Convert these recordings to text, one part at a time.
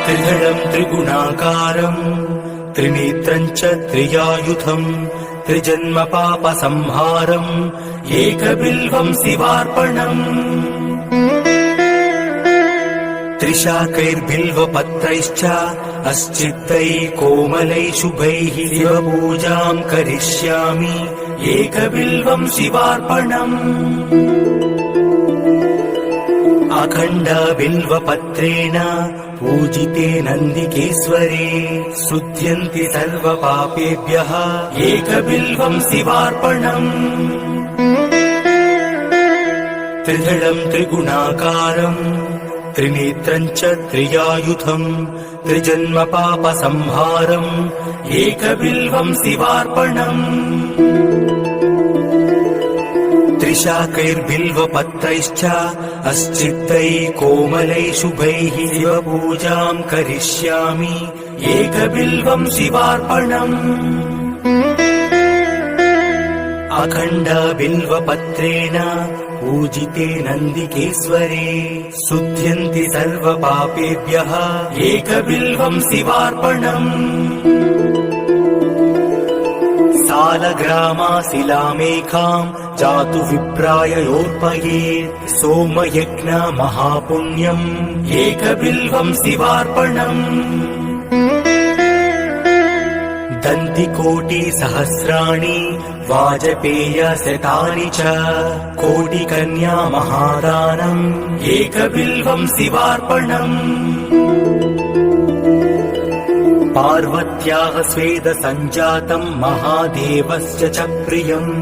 त्रिदलं त्रिगुणाकारं त्रिनेत्रं च त्रियायुधं त्रिजन्म पापसंहारम् एकबिल्वं शिवार्पणम्। त्रिशाकैर्बिल्वपत्रैश्च अस्चित्तैः कोमलैः शुभैः शिवपूजां करिष्यामि एकबिल्वं शिवार्पणम्। अखण्ड बिल्वपत्रेण पूजिते नन्दिकेश्वरे शुध्यन्ति सर्वपापेभ्यः एकबिल्वं शिवार्पणम्। त्रिदलं त्रिगुणाकारं त्रिनेत्रं च त्रियायुधं त्रिजन्म पापसंहारम् एकबिल्वं शिवार्पणम्। त्रिशाकैर्बिल्वपत्रैश्च अस्चित्तैः कोमलैः शुभैः शिवपूजां करिष्यामि एकबिल्वं शिवार्पणम्। अखण्ड बिल्वपत्रेण पूजिते नन्दिकेश्वरे शुध्यन्ति सर्वपापेभ्यः एकबिल्वं शिवार्पणम्। सालग्रामाशिलामेकां जातु विप्राययोर्पयेत् सोमयज्ञ महापुण्यम् एकबिल्वं शिवार्पणम्। दन्तिकोटिसहस्राणि वाजपेयशतानि च कोटिकन्या महादानम् एकबिल्वं शिवार्पणम्। पार्वत्याः स्वेदसञ्जातं महादेवस्य च प्रियम्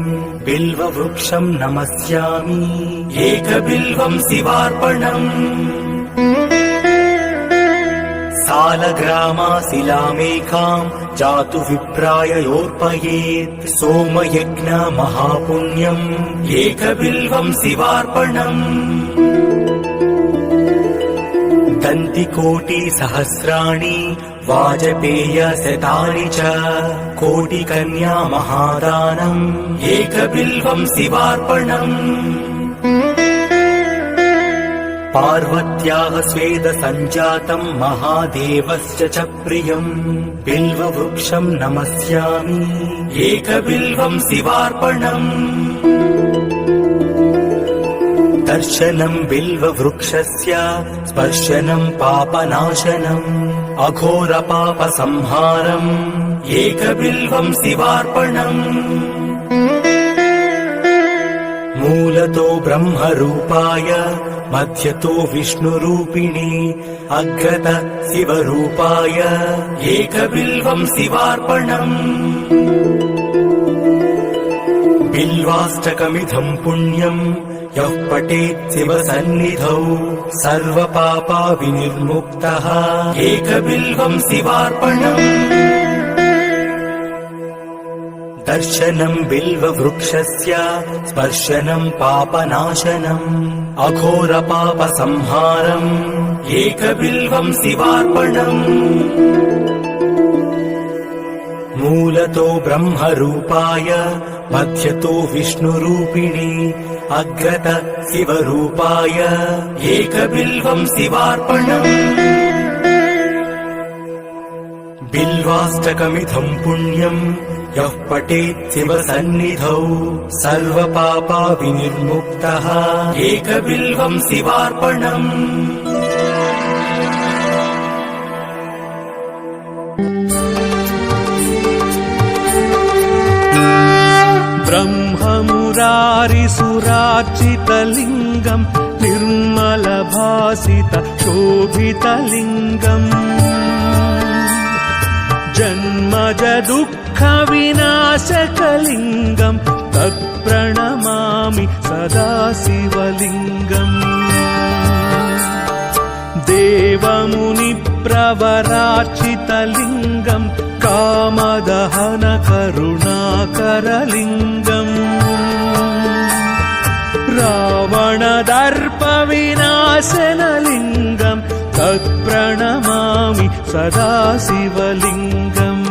बिल्ववृक्षं नमस्यामि एकबिल्वं शिवार्पणम्। सालग्रामाशिलामेकां जातु विप्राययोर्पयेत् सोमयज्ञ महापुण्यम् एकबिल्वं शिवार्पणम्। दन्तिकोटिसहस्राणि वाजपेयशतानि च कोटिकन्या महादानम् एकबिल्वं शिवार्पणम्। पार्वत्याः स्वेदसञ्जातं महादेवस्य च प्रियम् बिल्ववृक्षं नमस्यामि एकबिल्वं शिवार्पणम्। दर्शनं बिल्ववृक्षस्य स्पर्शनं पापनाशनम् अघोरपापसंहारम् एकबिल्वं शिवार्पणम्। मूलतो ब्रह्मरूपाय मध्यतो विष्णुरूपिणे अग्रतः शिवरूपाय एकबिल्वं शिवार्पणम्। बिल्वाष्टकमिदं पुण्यम् यः पठेत् शिवसन्निधौ सर्वपापविनिर्मुक्तः एकबिल्वं शिवार्पणम्। दर्शनं बिल्ववृक्षस्य स्पर्शनं पापनाशनम् अघोरपापसंहारम् एकबिल्वं शिवार्पणम्। मूलतो ब्रह्मरूपाय मध्यतो विष्णुरूपिणे अग्रतः शिवरूपाय एकबिल्वं शिवार्पणम्। बिल्वाष्टकमिदं पुण्यम् यः पठेत् शिवसन्निधौ सर्वपापविनिर्मुक्तः एकबिल्वं शिवार्पणम्। ब्रह्ममुरारिसुरार्चितलिङ्गम् निर्मलभासित शोभितलिङ्गम् जन्मज दुःखविनाशकलिङ्गम् तत्प्रणमामि सदा शिवलिङ्गम्। देवमुनिप्रवरार्चितलिङ्गम् कामदहन करुणाकरलिङ्गम् रावणदर्पविनाशनलिङ्गम् तत्प्रणमामि सदा शिवलिङ्गम्।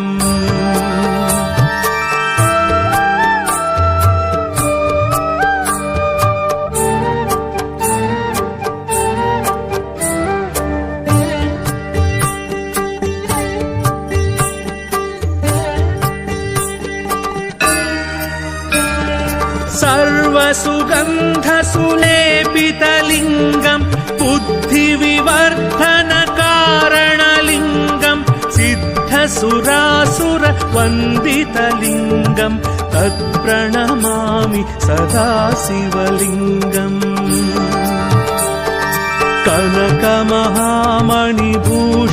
सुगन्धसुलेपितलिङ्गम् बुद्धिविवर्धनकारणलिङ्गम् सिद्धसुरासुरवन्दितलिङ्गम् तत्प्रणमामि सदा शिवलिङ्गम्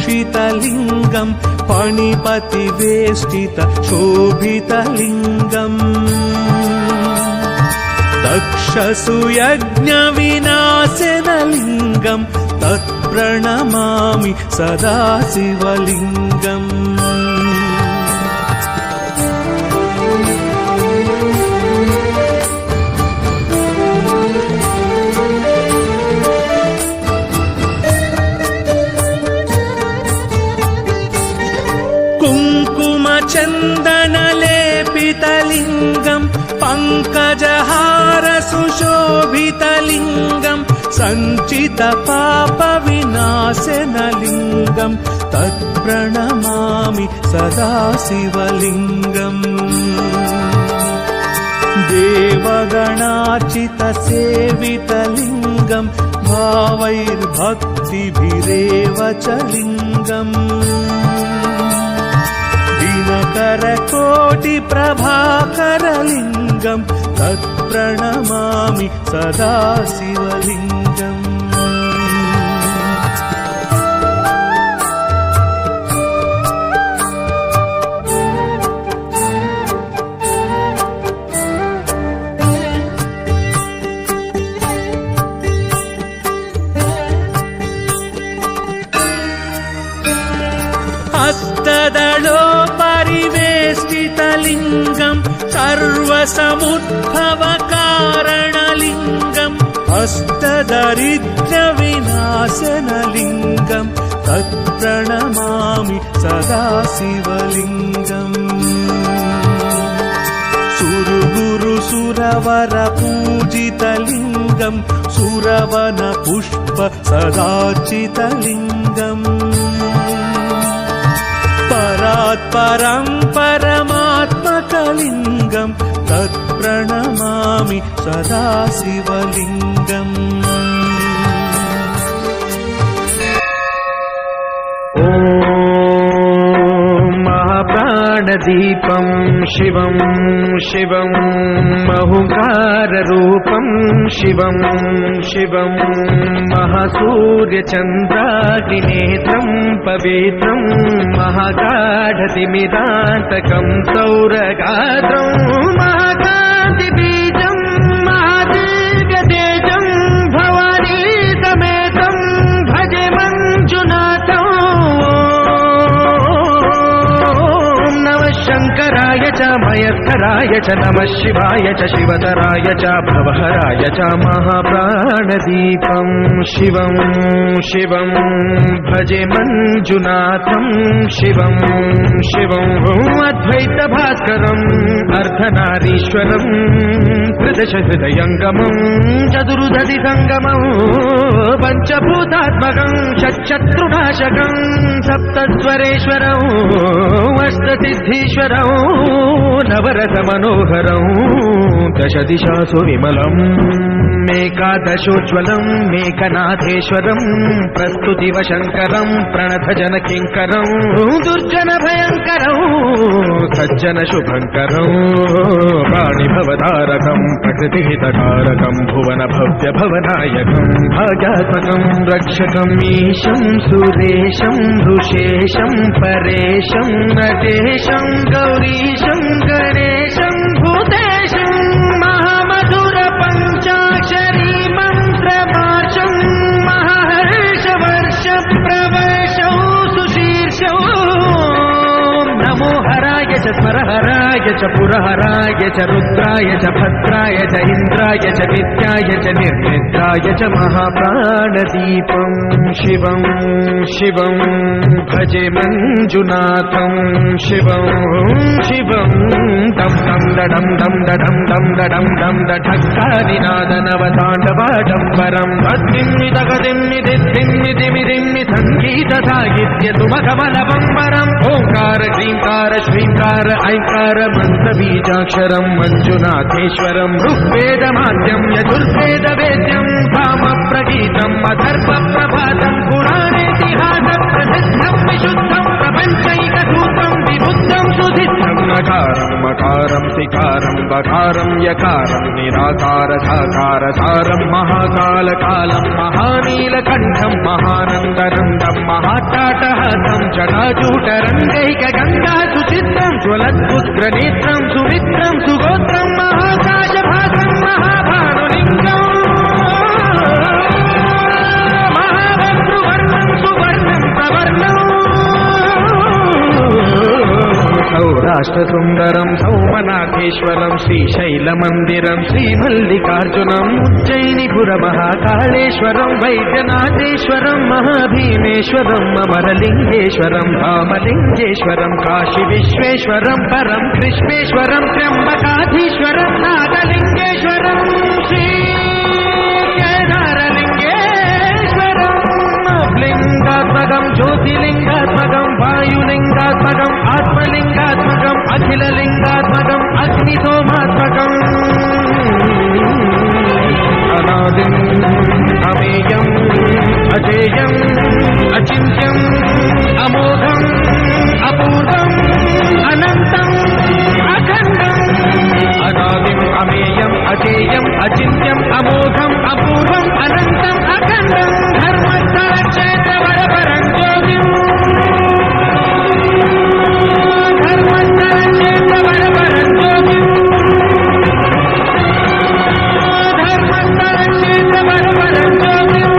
कनकमहामणिभूषितलिङ्गम् फणिपतिवेष्टित शोभितलिङ्गम् दक्षसुयज्ञविनाशनलिङ्गम् तत्प्रणमामि सदा शिवलिङ्गम् कुङ्कुमचन्दनलेपितलिङ्गम् पङ्कजहारसुशोभितलिङ्गम् सञ्चितपापविनाशनलिङ्गम् तत्प्रणमामि सदा शिवलिङ्गम् देवगणार्चितसेवितलिङ्गम् भावैर्भक्तिभिरेव च लिङ्गम् दिनकरकोटिप्रभाकरलिङ्गम् तत्प्रणमामि सदा शिवलिङ्गम् हस्तदलोपरिवेष्टितलिङ्गम् सर्वसमुद्भवकारणलिङ्गम् हस्तदरिद्रविनाशनलिङ्गम् तत्प्रणमामि सदा शिवलिङ्गम् सुरगुरुसुरवरपूजितलिङ्गम् सुरवनपुष्प सदार्चितलिङ्गम् परात्परं परमात्मकलिङ्गम् तत्प्रणमामि सदा शिवलिङ्गम् ॐ महाप्राणदीपं शिवं शिवं महुकाररूपं शिवं शिवं महासूर्यचन्द्राग्निनेत्रं पवित्रं महागाढतिमिरान्तकं सौरगात्रं महाकान्तिबीजं महादीर्घतेजं भवानी समेतं भजे मञ्जुनाथम् शङ्कराय च मयस्कराय च नमः शिवाय च शिवतराय च भवहराय च महाप्राणदीपं शिवं शिवं भजे मञ्जुनाथं शिवं शिवं अद्वैतभास्करम् अर्धनारीश्वरं त्रिदशहृदयङ्गमं चतुर्दधिसङ्गमं पञ्चभूतात्मकं षट्शत्रुनाशकं सप्तस्वरेश्वरं अष्टसिद्धीश्वरं नवरसमनोहरं दशदिशासु विमलम् मेकादशोज्ज्वलं मेकनाथेश्वरं प्रस्तुतिवशङ्करं प्रणतजनकिङ्करं दुर्जनभयङ्करं सज्जनशुभङ्करं प्राणिभवतारकं प्रकृतिहितकारकं भुवनभव्यभवनायकं भाग्यात्मकं रक्षकम् ईशं सुरेशं ऋषेशं परेशं नटेशं गौरीशं गणेशं भूतेशं महामधुरपञ्चाक्षरी मन्त्रमार्षं महर्षवर्षप्रवर्षौ सुशीर्षौ नमो हराय च स्मरहराय च पुरहराय च रुद्राय च भद्राय च इन्द्राय च नित्याय च निर्निद्राय च महाप्राणदीपं शिवं शिवं भजे मञ्जुनाथं शिवं शिवं दं दं दडं दं दडं दं दडं दं दढक्कादिनादनवताण्डवाडम्बरं भक्तिम्मिदगदिम्मिदिद्दिम्मिदिमिदिम्मि सङ्गीतसाहित्य सुमकमलबम्बरम् ओङ्कार ఓంకార హ్రీంకార శ్రీంకార ఐంకార మంత్రబీజాక్షరం మంజునాథేశ్వరం ఋగ్వేదమాద్యం యజుర్వేద వేద్యం కామ ప్రగీతం అథర్వ ప్రభాతం పురాణేతిహాస ప్రసిద్ధం విశుద్ధం ప్రపంచైక సూత్రం విబుద్ధం సుసిద్ధం నకారం మకారం సికారం బకారం యకారం నిరాకార సాకార సారం మహాకాల కాలం మహానీలకంఠం మహానందనందం మహాటాటహాసం జటాజూటరంగైక గంగా సుచిత్రం జ్వలద్భుద్రనేత్రం సుమిత్రం సుగోత్రం మహాకాశభాసం మహాభానులింగం మహాభద్రువర్ణం సువర్ణం ప్రవర్ణం సౌరాష్ట్ర సుందరం సౌమనాథేశ్వరం శ్రీశైలమందిరం శ్రీమల్లికార్జునం ఉజ్జయినిపుర మహాకాళేశ్వరం వైద్యనాథేశ్వరం మహాభీమేశ్వరం అమరలింగేశ్వరం రామలింగేశ్వరం కాశీ విశ్వేశ్వరం పరం కృష్ణేశ్వరం త్ర్యంబకాధీశ్వరం నాగలింగేశ్వరం శ్రీ కేదారలింగేశ్వరం లింగాత్మకం జ్యోతిలింగాత్మకం వాయులింగాత్మకం ఆత్మలింగాత్మకం అఖిలలింగాత్మకం అగ్నిసోమాత్మకం అనాదిం అమేయం అజేయం అచింత్యం అమోఘం అపూర్వం అనంతం అఖండం అనాదిం అమేయం అజేయం అచింత్యం అమోఘం అపూర్వం అనంతం అఖండం ధర్మస్థల క్షేత్ర వరపరం జ్యోతిం ధర్మస్థల క్షేత్ర వరపరం జ్యోతిం ధర్మస్థల క్షేత్ర వరపరం జ్యోతిం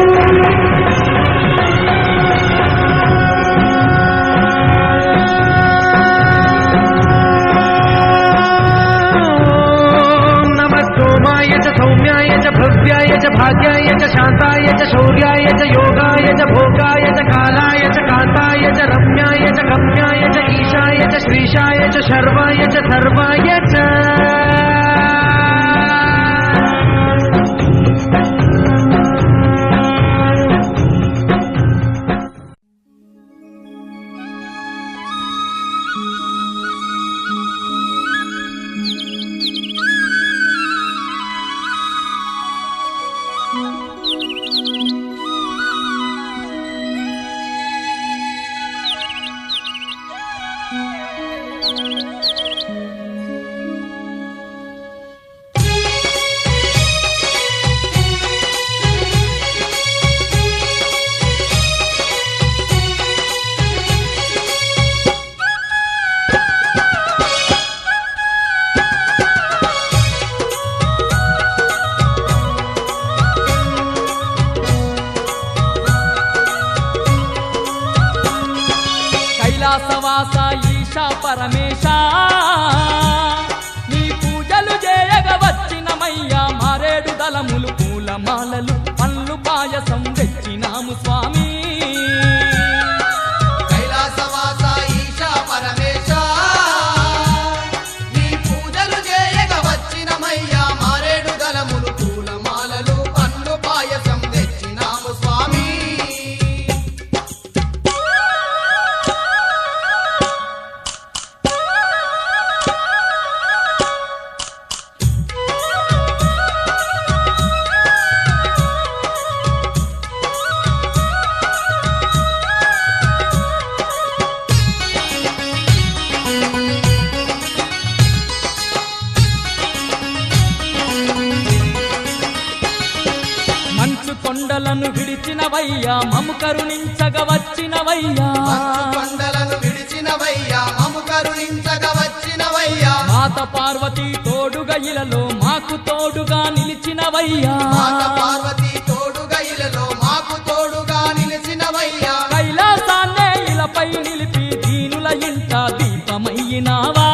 నమస్తోమాయ చ సౌమ్యాయ చ భవ్యాయ చ భాగ్యాయ చ శాంతాయ చ శౌర్యాయ చ యోగాయ చ భోగాయ చ కాలాయ చ కాంతాయ చ రమ్యాయ చ గమ్యాయ చ ఈశాయ చ శ్రీశాయ చ శర్వాయ చ సర్వాయ చ కైలాసవాస ఈశా పరమేశ నీ పూజలు చేయగ వచ్చినమయ్యా మారేడు దళములు పూలమాలలు పండ్లు పాయసం తెచ్చినాము స్వామి కైలాసవాస ఈశా పరమేశ నీ పూజలు చేయగ వచ్చినమయ్యా మారేడు దళములు పూలమాలలు పండ్లు పాయసం తెచ్చినాము స్వామి మంచు కొండలను విడిచినవయ్యా మము కరుణించగ వచ్చినవయ్యా కొండలను విడిచినవయ్యా మము కరుణించగ వచ్చినవయ్యా మాత పార్వతి తోడుగా ఇలలో మాకు తోడుగా నిలిచినవయ్యా మాత పార్వతి తోడుగా ఇలలో మాకు తోడుగా నిలిచినవయ్యా కైలాసాన్నే ఇలపై నిలిపి దీనుల ఇంట దీపమయ్యినావా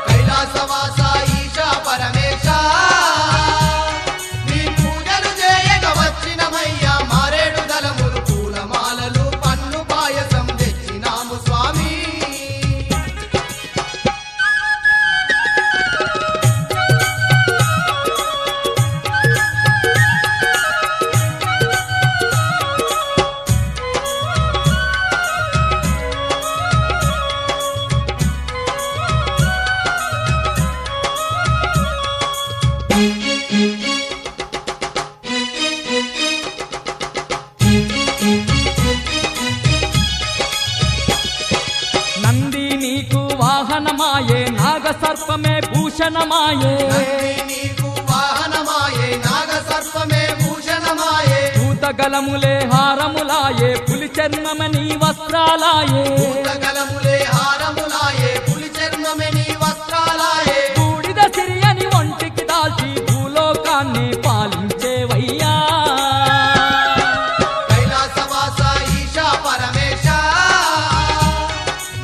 కైలాసవాస ఈశా పరమేశ నీ పూజలు చేయగ వచ్చినమయ్యా మారేడు దళములు పూలమాలలు పన్ను పాయసం తెచ్చినాము స్వామి వాహనమాయే నాగసర్పమే భూషణమాయే నంది నీకు వాహనమాయే నాగ సర్పమే భూషణమాయే భూతగలములే హారములాయే పులి చర్మమే నీ వస్త్రాలాయే భూతగలములే హారములాయే పులి చర్మమే నీ వస్త్రాలాయే బూడిద సిరియని ఒంటికి దాల్చి భూలోకాన్ని పాలించేవయ్యా కైలాసవాస ఈశా పరమేశ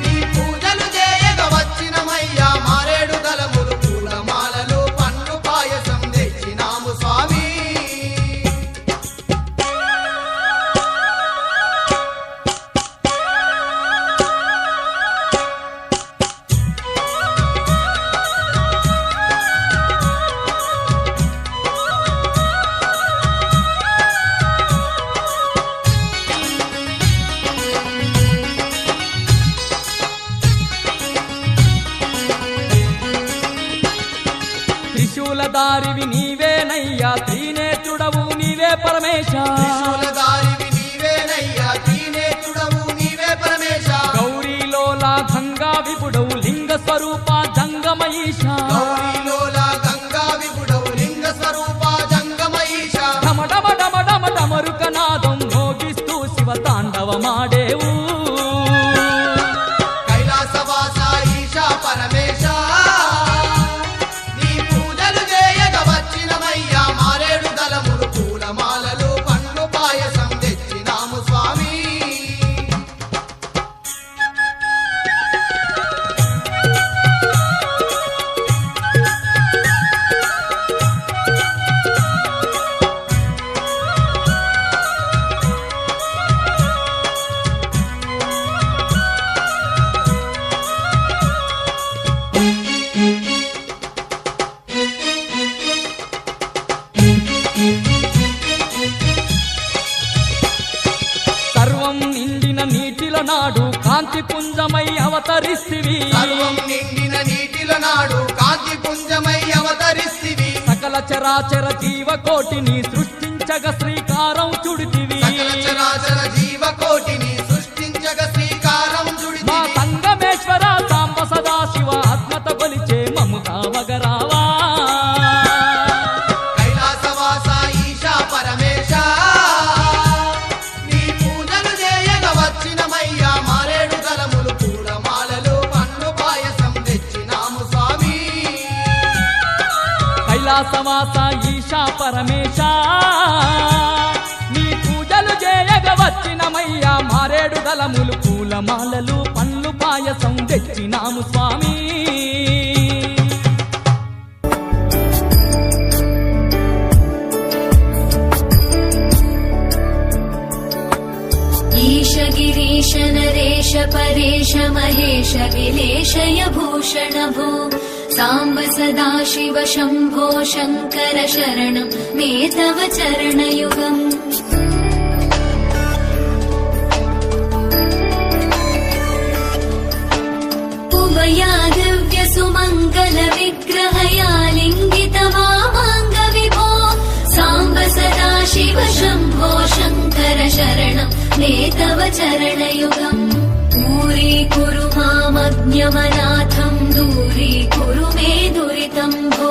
నీ పూజలు చేయగ వచ్చినమయ్యా మారేడు దళములు పూలమాలలు పండ్లు పాయసం తెచ్చినాము స్వామి త్రిశూలధారివి నీవేనయ్యా త్రినేత్రుడవు నీవే పరమేశ త్రిశూలధారివి నీవేనయ్యా త్రినేత్రుడవు నీవే పరమేశ గౌరీలోలా గంగా విపుడవు లింగ స్వరూప జంగమయీశ గౌరీలోల గంగా విపుడవు లింగ స్వరూప జంగమయీశ డమడమ డమడమ డమరుకనాదం మోగిస్తూ శివ తాండవమాడేవు కైలాసవాస ఈశా పరమేశ నీ పూజలు చేయగ వచ్చినమయ్యా మారేడు దళములు పూలమాలలు పండ్లు పాయసం తెచ్చినాము స్వామి సర్వం నిండిన నీటిలో నాడు కాంతి పుంజమై అవతరిస్తివి సర్వం నిండిన నీటిల నాడు కాంతి పుంజమై అవతరిస్తివి సకల చరాచర జీవకోటిని సృష్టించగ శ్రీకారం చుడితివి సకల చరాచర జీవకోటిని సృష్టించగ శ్రీకారం మా చుడితివి సంగమేశ్వర సాంబ సదా శివ ఆత్మత కొలిచే మముగా వగరావా కైలాసవాస ఈశా పరమేశ నీ పూజలు చేయగ వచ్చినమయ్యా మారేడు దళములు పూలమాలలు పండ్లు పాయసం తెచ్చినాము స్వామి కైలాసవాస ఈశా పరమేశ నీ పూజలు చేయగ వచ్చినమయ్యా మారేడు దళములు పూలమాలలు పండ్లు పాయసం తెచ్చినాము స్వామి ईश गिरीश नरेश परेश महेश विलेशय भूषण भो साम्ब सदा शिव शम्भो शङ्कर शरणं मे तव चरणयुगम् उमया दिव्य सुमङ्गल विग्रहया लिङ्गित वामाङ्ग विभो साम्ब सदा शिव शम्भो शङ्कर शरणं मे तव चरणयुगम् दूरीकुरु मामज्ञमनाथं दूरीकुरु मे दुरितं भो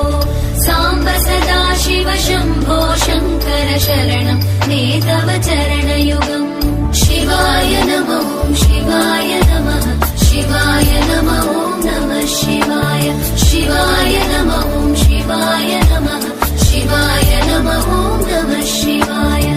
साम्ब सदा शिव शम्भो शङ्कर शरणं मे तव चरणयुगम् शिवाय नमो शिवाय नमः शिवाय नमो नमः शिवाय शिवाय नमो शिवाय नमः शिवाय नमो नमः शिवाय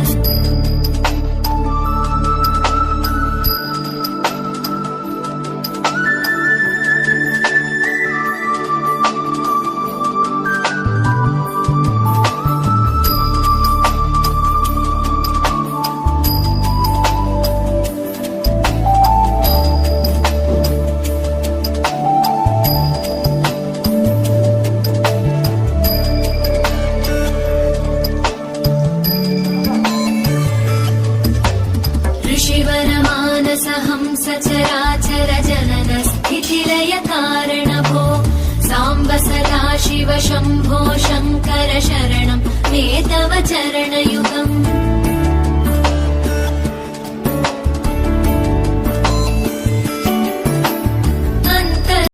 सचराचर जनन स्थितिलय कारण भो साम्ब सदा शिव शम्भो शङ्कर शरणं मे तव चरणयुगम्